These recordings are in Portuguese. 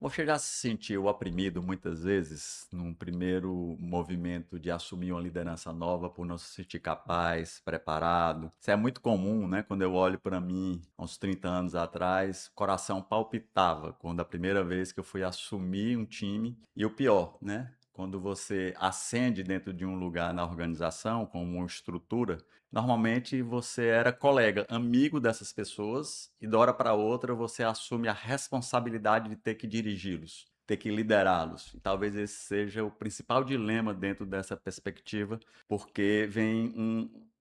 Você já se sentiu oprimido muitas vezes num primeiro movimento de assumir uma liderança nova por não se sentir capaz, preparado? Isso é muito comum, né? Quando eu olho para mim, há uns 30 anos atrás, o coração palpitava quando a primeira vez que eu fui assumir um time. E o pior, né? Quando você ascende dentro de um lugar na organização, como uma estrutura, normalmente você era colega, amigo dessas pessoas, e de hora para outra você assume a responsabilidade de ter que dirigi-los, ter que liderá-los. E talvez esse seja o principal dilema dentro dessa perspectiva, porque vem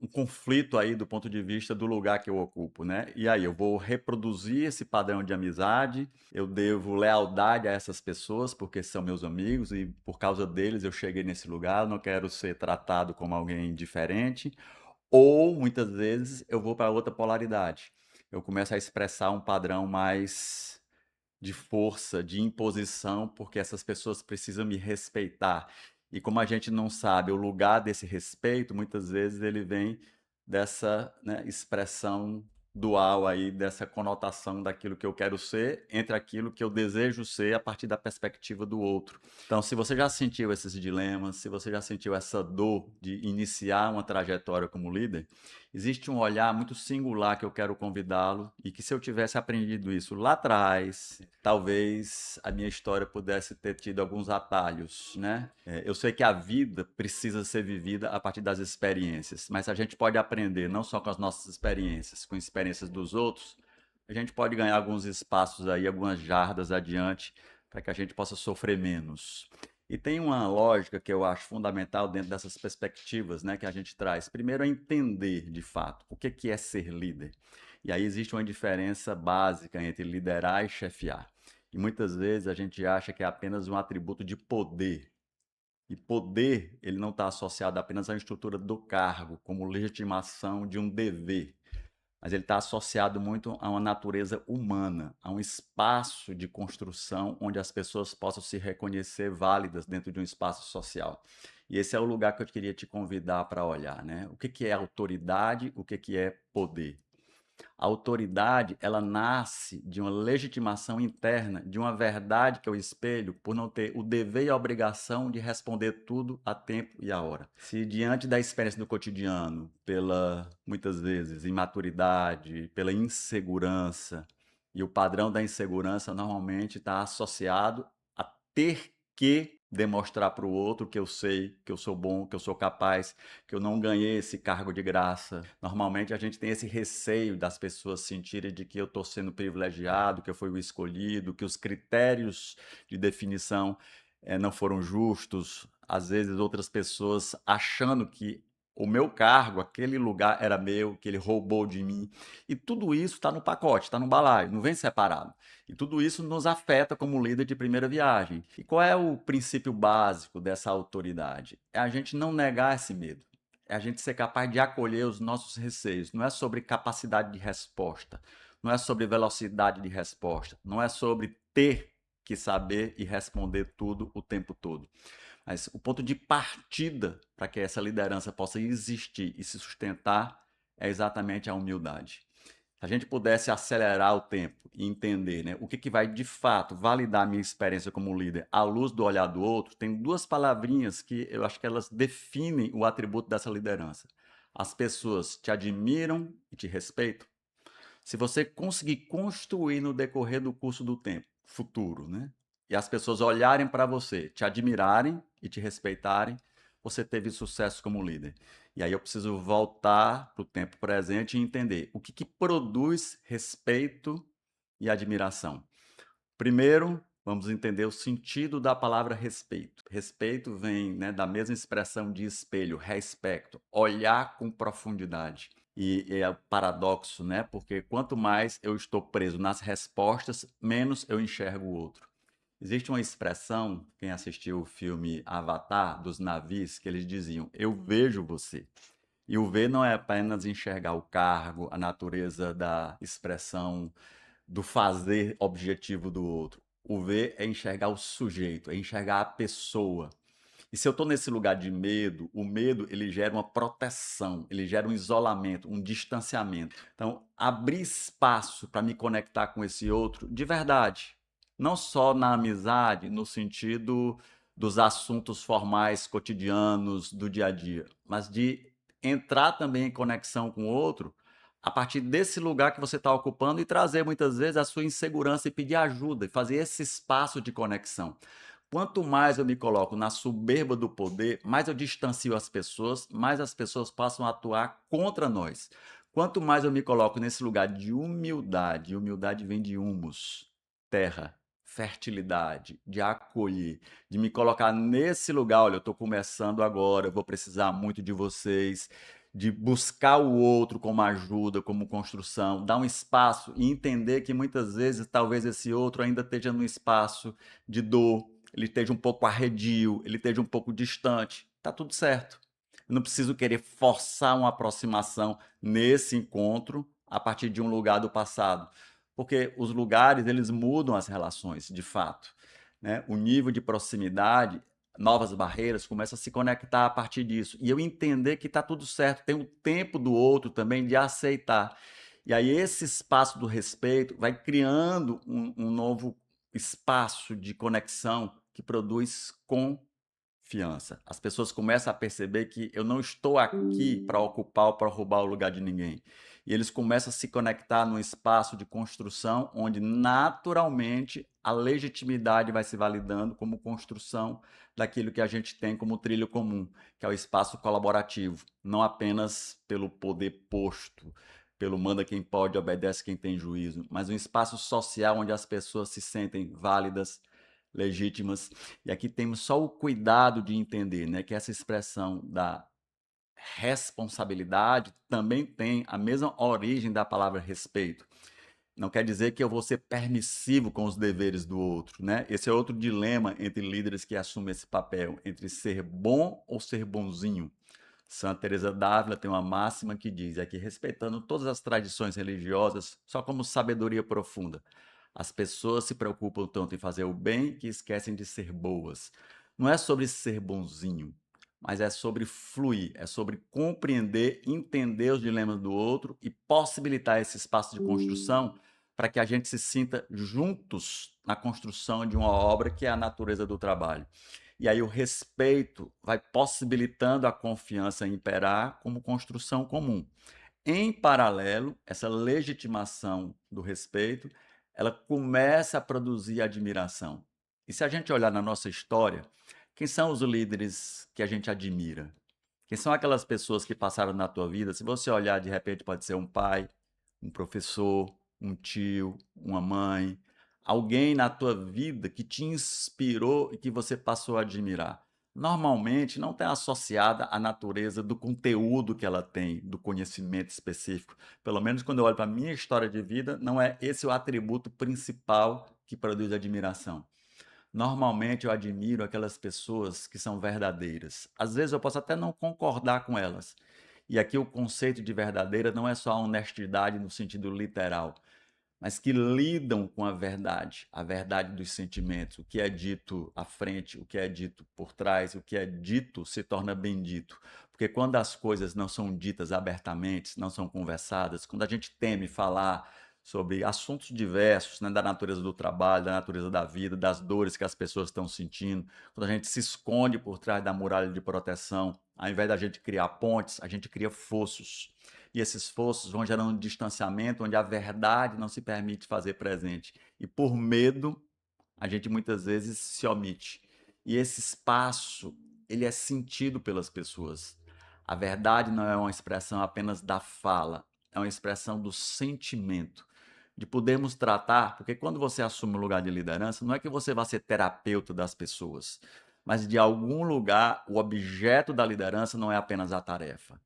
um conflito aí do ponto de vista do lugar que eu ocupo, né? E aí, eu vou reproduzir esse padrão de amizade, eu devo lealdade a essas pessoas, porque são meus amigos e por causa deles eu cheguei nesse lugar, eu não quero ser tratado como alguém diferente, ou muitas vezes eu vou para outra polaridade. Eu começo a expressar um padrão mais de força, de imposição, porque essas pessoas precisam me respeitar. E como a gente não sabe o lugar desse respeito, muitas vezes ele vem dessa, né, expressão dual aí, dessa conotação daquilo que eu quero ser, entre aquilo que eu desejo ser a partir da perspectiva do outro. Então, se você já sentiu esses dilemas, se você já sentiu essa dor de iniciar uma trajetória como líder, existe um olhar muito singular que eu quero convidá-lo e que se eu tivesse aprendido isso lá atrás, talvez a minha história pudesse ter tido alguns atalhos, né? Eu sei que a vida precisa ser vivida a partir das experiências, mas a gente pode aprender não só com as nossas experiências, com experiências dos outros, a gente pode ganhar alguns espaços aí, algumas jardas adiante, para que a gente possa sofrer menos. E tem uma lógica que eu acho fundamental dentro dessas perspectivas, né, que a gente traz. Primeiro é entender, de fato, o que é ser líder. E aí existe uma diferença básica entre liderar e chefiar. E muitas vezes a gente acha que é apenas um atributo de poder. E poder, ele não está associado apenas à estrutura do cargo, como legitimação de um dever, mas ele está associado muito a uma natureza humana, a um espaço de construção onde as pessoas possam se reconhecer válidas dentro de um espaço social. E esse é o lugar que eu queria te convidar para olhar, né? O que que é autoridade, o que que é poder? A autoridade, ela nasce de uma legitimação interna, de uma verdade que eu espelho por não ter o dever e a obrigação de responder tudo a tempo e a hora. Se diante da experiência do cotidiano, pela muitas vezes imaturidade, pela insegurança, e o padrão da insegurança normalmente está associado a ter que demonstrar para o outro que eu sei, que eu sou bom, que eu sou capaz, que eu não ganhei esse cargo de graça. Normalmente a gente tem esse receio das pessoas sentirem de que eu estou sendo privilegiado, que eu fui o escolhido, que os critérios de definição não foram justos. Às vezes outras pessoas achando que o meu cargo, aquele lugar era meu, que ele roubou de mim. E tudo isso está no pacote, está no balaio, não vem separado. E tudo isso nos afeta como líder de primeira viagem. E qual é o princípio básico dessa autoridade? É a gente não negar esse medo. É a gente ser capaz de acolher os nossos receios. Não é sobre capacidade de resposta, não é sobre velocidade de resposta, não é sobre ter que saber e responder tudo o tempo todo. Mas o ponto de partida para que essa liderança possa existir e se sustentar é exatamente a humildade. Se a gente pudesse acelerar o tempo e entender, né, o que, que vai de fato validar a minha experiência como líder à luz do olhar do outro, tem duas palavrinhas que eu acho que elas definem o atributo dessa liderança. As pessoas te admiram e te respeitam. Se você conseguir construir no decorrer do curso do tempo, futuro, né? E as pessoas olharem para você, te admirarem e te respeitarem, você teve sucesso como líder. E aí eu preciso voltar para o tempo presente e entender o que, que produz respeito e admiração. Primeiro, vamos entender o sentido da palavra respeito. Respeito vem, né, da mesma expressão de espelho, respecto, olhar com profundidade. E é o paradoxo, né? Porque quanto mais eu estou preso nas respostas, menos eu enxergo o outro. Existe uma expressão, quem assistiu o filme Avatar, dos navios, que eles diziam: eu vejo você. E o ver não é apenas enxergar o cargo, a natureza da expressão, do fazer objetivo do outro. O ver é enxergar o sujeito, é enxergar a pessoa. E se eu estou nesse lugar de medo, o medo ele gera uma proteção, ele gera um isolamento, um distanciamento. Então, abrir espaço para me conectar com esse outro de verdade. Não só na amizade, no sentido dos assuntos formais cotidianos do dia a dia, mas de entrar também em conexão com o outro a partir desse lugar que você está ocupando e trazer muitas vezes a sua insegurança e pedir ajuda e fazer esse espaço de conexão. Quanto mais eu me coloco na soberba do poder, mais eu distancio as pessoas, mais as pessoas passam a atuar contra nós. Quanto mais eu me coloco nesse lugar de humildade, e humildade vem de humus, terra, fertilidade, de acolher, de me colocar nesse lugar, olha, eu estou começando agora, eu vou precisar muito de vocês, de buscar o outro como ajuda, como construção, dar um espaço e entender que muitas vezes talvez esse outro ainda esteja num espaço de dor, ele esteja um pouco arredio, ele esteja um pouco distante, tá tudo certo. Eu não preciso querer forçar uma aproximação nesse encontro a partir de um lugar do passado, porque os lugares eles mudam as relações, de fato, né? O nível de proximidade, novas barreiras começam a se conectar a partir disso. E eu entender que está tudo certo, tem o tempo do outro também de aceitar. E aí esse espaço do respeito vai criando um novo espaço de conexão que produz confiança. As pessoas começam a perceber que eu não estou aqui para ocupar ou para roubar o lugar de ninguém. E eles começam a se conectar num espaço de construção onde naturalmente a legitimidade vai se validando como construção daquilo que a gente tem como trilho comum, que é o espaço colaborativo, não apenas pelo poder posto, pelo manda quem pode, obedece quem tem juízo, mas um espaço social onde as pessoas se sentem válidas, legítimas. E aqui temos só o cuidado de entender, né, que essa expressão da responsabilidade também tem a mesma origem da palavra respeito. Não quer dizer que eu vou ser permissivo com os deveres do outro, né? Esse é outro dilema entre líderes que assumem esse papel, entre ser bom ou ser bonzinho. Santa Teresa d'Ávila tem uma máxima que diz é que respeitando todas as tradições religiosas, só como sabedoria profunda, as pessoas se preocupam tanto em fazer o bem que esquecem de ser boas. Não é sobre ser bonzinho, mas é sobre fluir, é sobre compreender, entender os dilemas do outro e possibilitar esse espaço de construção para que a gente se sinta juntos na construção de uma obra que é a natureza do trabalho. E aí o respeito vai possibilitando a confiança imperar como construção comum. Em paralelo, essa legitimação do respeito, ela começa a produzir admiração. E se a gente olhar na nossa história, quem são os líderes que a gente admira? Quem são aquelas pessoas que passaram na tua vida? Se você olhar, de repente pode ser um pai, um professor, um tio, uma mãe, alguém na tua vida que te inspirou e que você passou a admirar. Normalmente não está associada à natureza do conteúdo que ela tem, do conhecimento específico. Pelo menos quando eu olho para a minha história de vida, não é esse o atributo principal que produz admiração. Normalmente eu admiro aquelas pessoas que são verdadeiras. Às vezes eu posso até não concordar com elas. E aqui o conceito de verdadeira não é só a honestidade no sentido literal, mas que lidam com a verdade dos sentimentos, o que é dito à frente, o que é dito por trás, o que é dito se torna bendito. Porque quando as coisas não são ditas abertamente, não são conversadas, quando a gente teme falar sobre assuntos diversos, né, da natureza do trabalho, da natureza da vida, das dores que as pessoas estão sentindo, quando a gente se esconde por trás da muralha de proteção, ao invés da gente criar pontes, a gente cria fossos. E esses fossos vão gerando um distanciamento onde a verdade não se permite fazer presente. E por medo, a gente muitas vezes se omite. E esse espaço, ele é sentido pelas pessoas. A verdade não é uma expressão apenas da fala, é uma expressão do sentimento. De podermos tratar, porque quando você assume um lugar de liderança, não é que você vai ser terapeuta das pessoas, mas de algum lugar o objeto da liderança não é apenas a tarefa.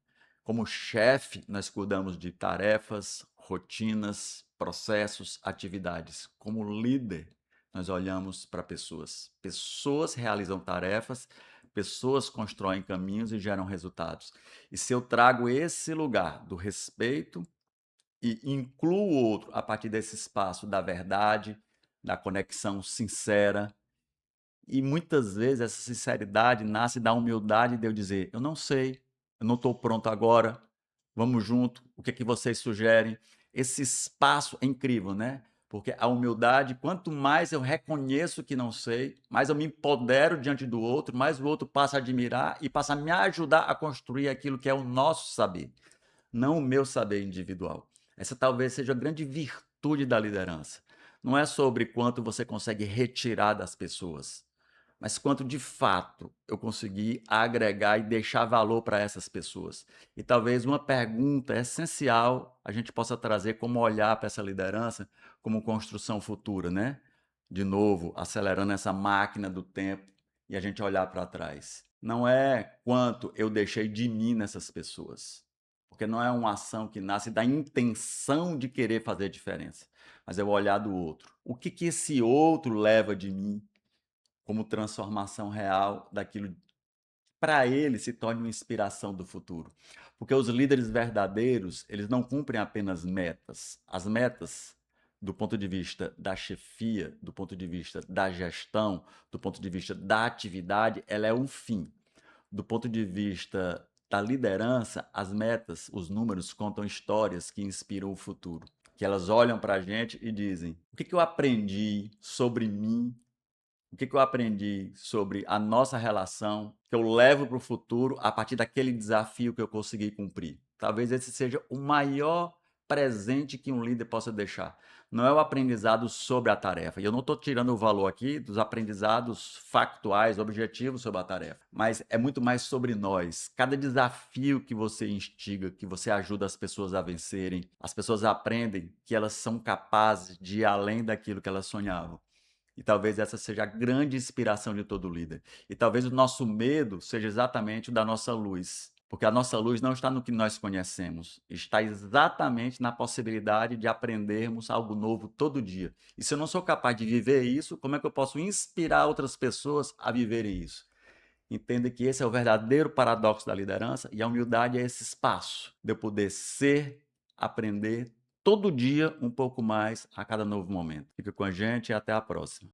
Como chefe, nós cuidamos de tarefas, rotinas, processos, atividades. Como líder, nós olhamos para pessoas. Pessoas realizam tarefas, pessoas constroem caminhos e geram resultados. E se eu trago esse lugar do respeito e incluo o outro a partir desse espaço da verdade, da conexão sincera, e muitas vezes essa sinceridade nasce da humildade de eu dizer: eu não sei, eu não estou pronto agora, vamos junto, o que é que vocês sugerem? Esse espaço é incrível, né? Porque a humildade, quanto mais eu reconheço que não sei, mais eu me empodero diante do outro, mais o outro passa a admirar e passa a me ajudar a construir aquilo que é o nosso saber, não o meu saber individual. Essa talvez seja a grande virtude da liderança. Não é sobre quanto você consegue retirar das pessoas, mas quanto de fato eu consegui agregar e deixar valor para essas pessoas. E talvez uma pergunta essencial a gente possa trazer como olhar para essa liderança como construção futura, né? De novo, acelerando essa máquina do tempo e a gente olhar para trás. Não é quanto eu deixei de mim nessas pessoas, porque não é uma ação que nasce da intenção de querer fazer diferença, mas é o olhar do outro. O que que esse outro leva de mim como transformação real daquilo para ele se torne uma inspiração do futuro. Porque os líderes verdadeiros, eles não cumprem apenas metas. As metas, do ponto de vista da chefia, do ponto de vista da gestão, do ponto de vista da atividade, ela é um fim. Do ponto de vista da liderança, as metas, os números contam histórias que inspiram o futuro. Que elas olham para a gente e dizem: o que eu aprendi sobre mim, o que eu aprendi sobre a nossa relação, que eu levo para o futuro a partir daquele desafio que eu consegui cumprir. Talvez esse seja o maior presente que um líder possa deixar. Não é o aprendizado sobre a tarefa. E eu não estou tirando o valor aqui dos aprendizados factuais, objetivos sobre a tarefa. Mas é muito mais sobre nós. Cada desafio que você instiga, que você ajuda as pessoas a vencerem, as pessoas aprendem que elas são capazes de ir além daquilo que elas sonhavam. E talvez essa seja a grande inspiração de todo líder. E talvez o nosso medo seja exatamente o da nossa luz. Porque a nossa luz não está no que nós conhecemos, está exatamente na possibilidade de aprendermos algo novo todo dia. E se eu não sou capaz de viver isso, como é que eu posso inspirar outras pessoas a viverem isso? Entenda que esse é o verdadeiro paradoxo da liderança e a humildade é esse espaço de eu poder ser, aprender todo dia um pouco mais a cada novo momento. Fica com a gente e até a próxima.